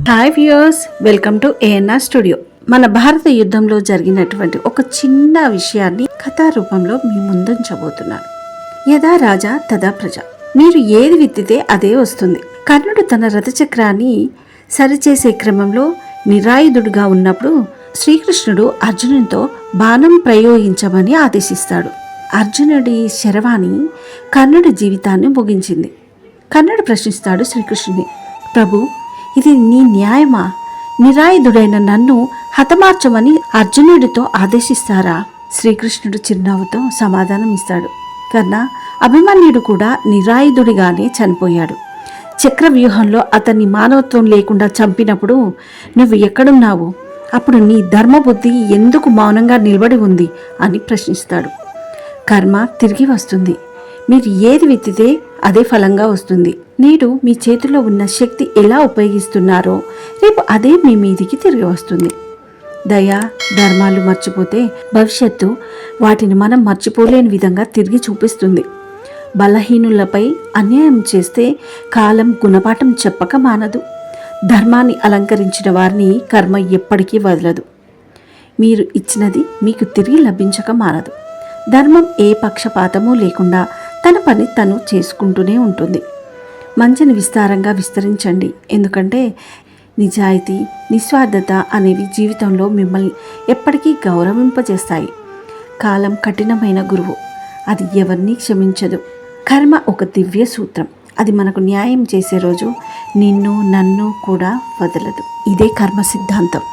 Hi viewers, welcome to ANR studio. మన భారత యుద్ధంలో జరిగినటువంటి ఒక చిన్న విషయాన్ని కథా రూపంలో మీ ముందుంచబోతున్నాను. యథా రాజా తదా ప్రజ. మీరు ఏది విత్తితే అదే వస్తుంది. కర్ణుడు తన రథచక్రాన్ని సరిచేసే క్రమంలో నిరాయుధుడుగా ఉన్నప్పుడు శ్రీకృష్ణుడు అర్జునునితో బాణం ప్రయోగించమని ఆదేశిస్తాడు. అర్జునుడి శరవాణి కర్ణుడి జీవితాన్ని ముగించింది. కర్ణుడు ప్రశ్నిస్తాడు శ్రీకృష్ణుని, ప్రభు, ఇది నీ న్యాయమా? నిరాయుధుడైన నన్ను హతమార్చమని అర్జునుడితో ఆదేశిస్తారా? శ్రీకృష్ణుడు చిరునవ్వుతో సమాధానం ఇస్తాడు, కర్ణ, అభిమన్యుడు కూడా నిరాయుధుడిగానే చనిపోయాడు. చక్రవ్యూహంలో అతన్ని మానవత్వం లేకుండా చంపినప్పుడు నువ్వు ఎక్కడున్నావు? అప్పుడు నీ ధర్మబుద్ధి ఎందుకు మౌనంగా నిలబడి ఉంది అని ప్రశ్నిస్తాడు. కర్మ తిరిగి వస్తుంది. మీరు ఏది విత్తితే అదే ఫలంగా వస్తుంది. నేడు మీ చేతిలో ఉన్న శక్తి ఎలా ఉపయోగిస్తున్నారో రేపు అదే మీ మీదికి తిరిగి వస్తుంది. దయ, ధర్మాలు మర్చిపోతే భవిష్యత్తు వాటిని మనం మర్చిపోలేని విధంగా తిరిగి చూపిస్తుంది. బలహీనులపై అన్యాయం చేస్తే కాలం గుణపాఠం చెప్పక మానదు. ధర్మాన్ని అలంకరించిన వారిని కర్మ ఎప్పటికీ వదలదు. మీరు ఇచ్చినది మీకు తిరిగి లభించక మానదు. ధర్మం ఏ పక్షపాతమూ లేకుండా తన పని తను చేసుకుంటూనే ఉంటుంది. మంచిని విస్తారంగా విస్తరించండి, ఎందుకంటే నిజాయితీ, నిస్వార్థత అనేవి జీవితంలో మిమ్మల్ని ఎప్పటికీ గౌరవింపజేస్తాయి. కాలం కఠినమైన గురువు, అది ఎవరినీ క్షమించదు. కర్మ ఒక దివ్య సూత్రం, అది మనకు న్యాయం చేసే రోజు నిన్ను నన్ను కూడా వదలదు. ఇదే కర్మ సిద్ధాంతం.